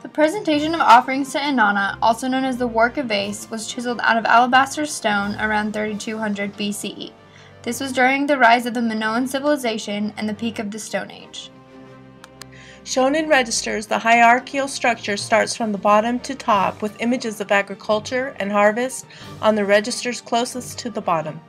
The presentation of offerings to Inanna, also known as the work of vase, was chiseled out of alabaster stone around 3200 BCE. This was during the rise of the Minoan civilization and the peak of the Stone Age. Shown in registers, the hierarchical structure starts from the bottom to top with images of agriculture and harvest on the registers closest to the bottom.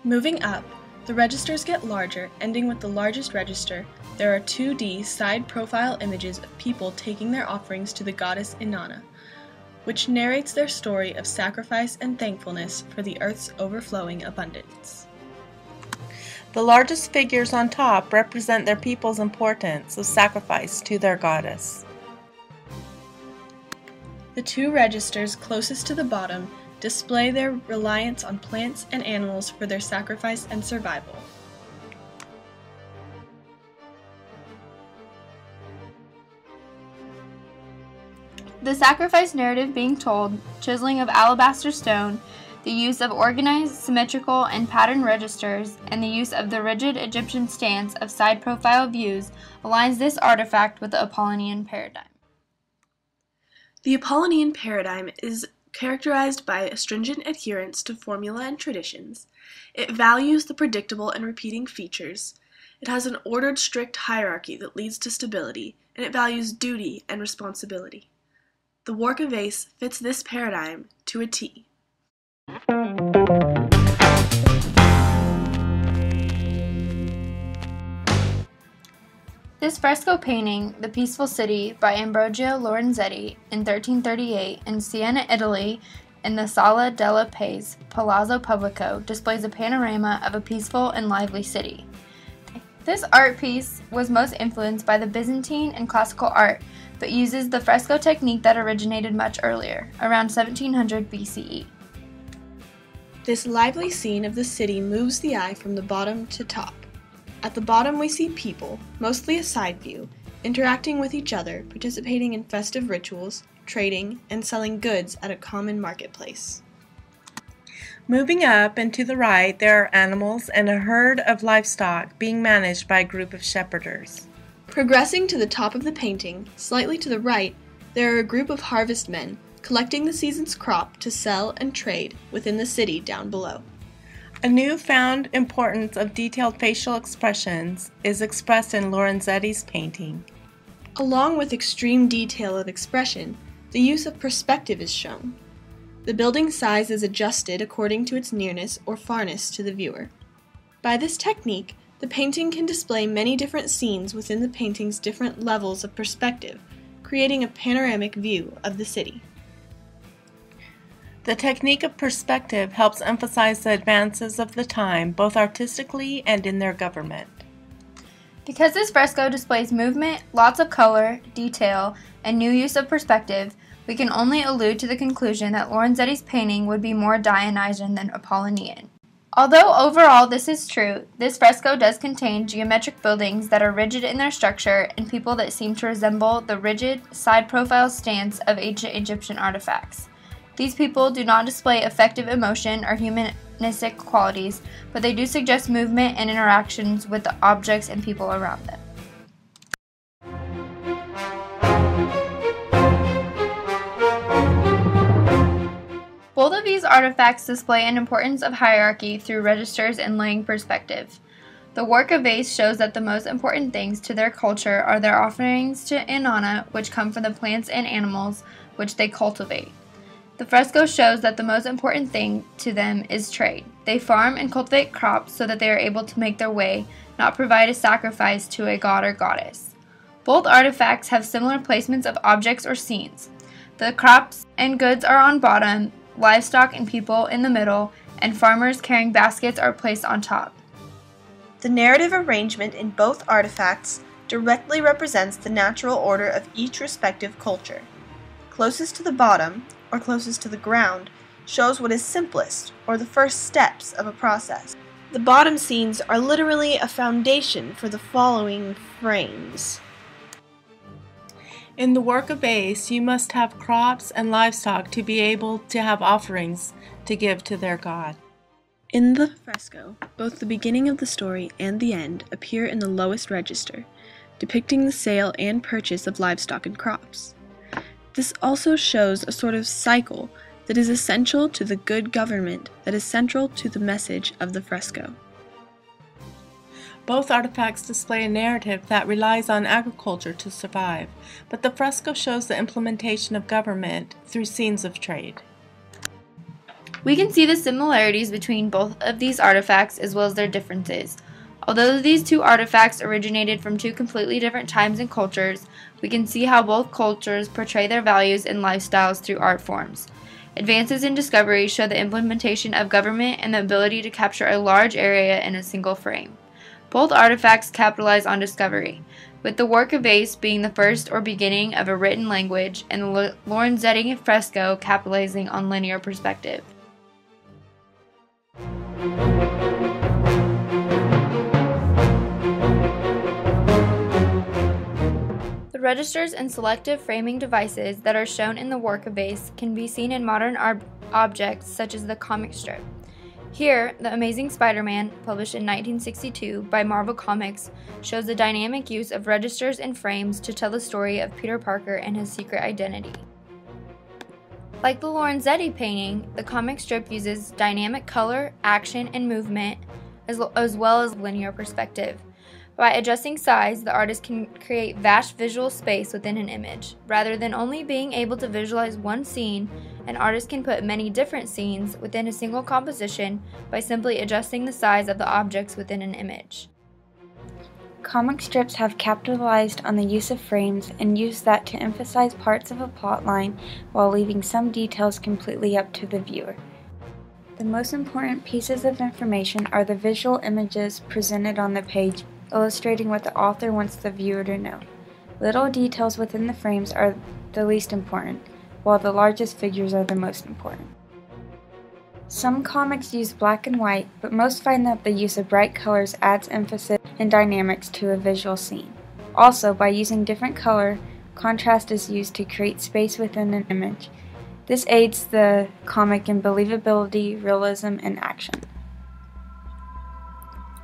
Moving up, the registers get larger, ending with the largest register. There are 2D side profile images of people taking their offerings to the goddess Inanna, which narrates their story of sacrifice and thankfulness for the earth's overflowing abundance. The largest figures on top represent their people's importance of sacrifice to their goddess. The 2 registers closest to the bottom display their reliance on plants and animals for their sacrifice and survival. The sacrifice narrative being told, chiseling of alabaster stone, the use of organized, symmetrical, and patterned registers, and the use of the rigid Egyptian stance of side profile views aligns this artifact with the Apollon Ian Paradigm. The Apollon Ian Paradigm is characterized by a stringent adherence to formula and traditions. It values the predictable and repeating features. It has an ordered, strict hierarchy that leads to stability, and it values duty and responsibility. The work of vase fits this paradigm to a T. This fresco painting, The Peaceful City, by Ambrogio Lorenzetti in 1338 in Siena, Italy, in the Sala della Pace, Palazzo Pubblico, displays a panorama of a peaceful and lively city. This art piece was most influenced by the Byzantine and classical art, but uses the fresco technique that originated much earlier, around 1700 BCE. This lively scene of the city moves the eye from the bottom to top. At the bottom we see people, mostly a side view, interacting with each other, participating in festive rituals, trading, and selling goods at a common marketplace. Moving up and to the right, there are animals and a herd of livestock being managed by a group of shepherders. Progressing to the top of the painting, slightly to the right, there are a group of harvestmen collecting the season's crop to sell and trade within the city down below. A newfound importance of detailed facial expressions is expressed in Lorenzetti's painting. Along with extreme detail of expression, the use of perspective is shown. The building size is adjusted according to its nearness or farness to the viewer. By this technique, the painting can display many different scenes within the painting's different levels of perspective, creating a panoramic view of the city. The technique of perspective helps emphasize the advances of the time, both artistically and in their government. Because this fresco displays movement, lots of color, detail, and new use of perspective, we can only allude to the conclusion that Lorenzetti's painting would be more Dionysian than Apollonian. Although overall this is true, this fresco does contain geometric buildings that are rigid in their structure and people that seem to resemble the rigid, side-profile stance of ancient Egyptian artifacts. These people do not display effective emotion or humanistic qualities, but they do suggest movement and interactions with the objects and people around them. Both of these artifacts display an importance of hierarchy through registers and laying perspective. The work of vase shows that the most important things to their culture are their offerings to Inanna, which come from the plants and animals which they cultivate. The fresco shows that the most important thing to them is trade. They farm and cultivate crops so that they are able to make their way, not provide a sacrifice to a god or goddess. Both artifacts have similar placements of objects or scenes. The crops and goods are on bottom, livestock and people in the middle, and farmers carrying baskets are placed on top. The narrative arrangement in both artifacts directly represents the natural order of each respective culture. Closest to the bottom, or closest to the ground, shows what is simplest, or the first steps of a process. The bottom scenes are literally a foundation for the following frames. In the work of vase, you must have crops and livestock to be able to have offerings to give to their god. In the fresco, both the beginning of the story and the end appear in the lowest register. depicting the sale and purchase of livestock and crops. This also shows a sort of cycle that is essential to the good government that is central to the message of the fresco. Both artifacts display a narrative that relies on agriculture to survive, but the fresco shows the implementation of government through scenes of trade. We can see the similarities between both of these artifacts as well as their differences. Although these two artifacts originated from two completely different times and cultures, we can see how both cultures portray their values and lifestyles through art forms. Advances in discovery show the implementation of government and the ability to capture a large area in a single frame. Both artifacts capitalize on discovery, with the work of Ace being the first or beginning of a written language and the Lorenzetti fresco capitalizing on linear perspective. The registers and selective framing devices that are shown in the work of Ace can be seen in modern objects such as the comic strip. Here, The Amazing Spider-Man, published in 1962 by Marvel Comics, shows the dynamic use of registers and frames to tell the story of Peter Parker and his secret identity. Like the Lorenzetti painting, the comic strip uses dynamic color, action, and movement, as well as linear perspective. By adjusting size, the artist can create vast visual space within an image. Rather than only being able to visualize one scene, an artist can put many different scenes within a single composition by simply adjusting the size of the objects within an image. Comic strips have capitalized on the use of frames and use that to emphasize parts of a plot line while leaving some details completely up to the viewer. The most important pieces of information are the visual images presented on the page, illustrating what the author wants the viewer to know. Little details within the frames are the least important, while the largest figures are the most important. Some comics use black and white, but most find that the use of bright colors adds emphasis and dynamics to a visual scene. Also, by using different color, contrast is used to create space within an image. This aids the comic in believability, realism, and action.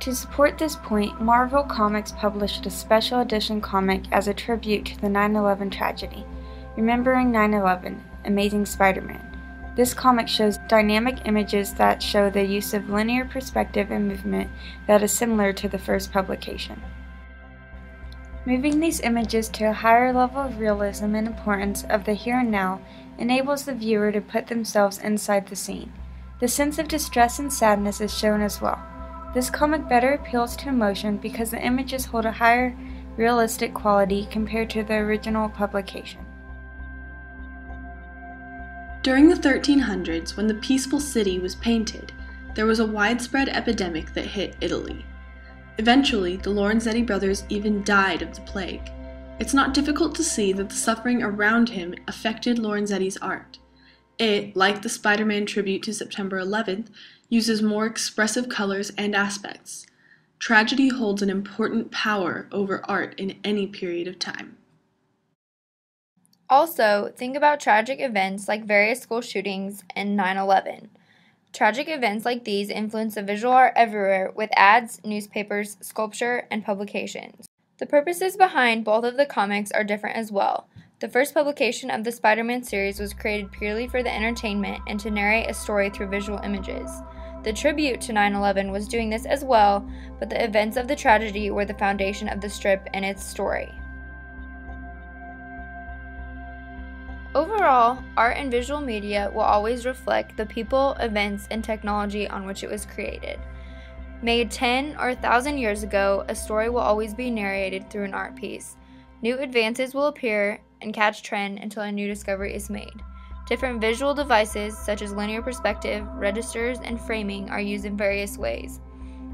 To support this point, Marvel Comics published a special edition comic as a tribute to the 9/11 tragedy, Remembering 9/11, Amazing Spider-Man. This comic shows dynamic images that show the use of linear perspective and movement that is similar to the first publication. Moving these images to a higher level of realism and importance of the here and now enables the viewer to put themselves inside the scene. The sense of distress and sadness is shown as well. This comic better appeals to emotion because the images hold a higher realistic quality compared to the original publication. During the 1300s, when the peaceful city was painted, there was a widespread epidemic that hit Italy. Eventually, the Lorenzetti brothers even died of the plague. It's not difficult to see that the suffering around him affected Lorenzetti's art. It, like the Spider-Man tribute to September 11th, uses more expressive colors and aspects. Tragedy holds an important power over art in any period of time. Also, think about tragic events like various school shootings and 9/11. Tragic events like these influence the visual art everywhere with ads, newspapers, sculpture, and publications. The purposes behind both of the comics are different as well. The first publication of the Spider-Man series was created purely for the entertainment and to narrate a story through visual images. The tribute to 9/11 was doing this as well, but the events of the tragedy were the foundation of the strip and its story. Overall, art and visual media will always reflect the people, events, and technology on which it was created. Made 10 or 1,000 years ago, a story will always be narrated through an art piece. New advances will appear and catch trend until a new discovery is made. Different visual devices, such as linear perspective, registers, and framing, are used in various ways.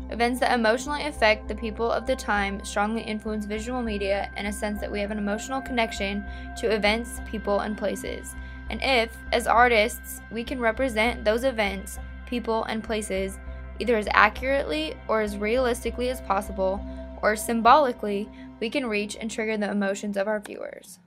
Events that emotionally affect the people of the time strongly influence visual media in a sense that we have an emotional connection to events, people, and places. And if, as artists, we can represent those events, people, and places either as accurately or as realistically as possible, or symbolically, we can reach and trigger the emotions of our viewers.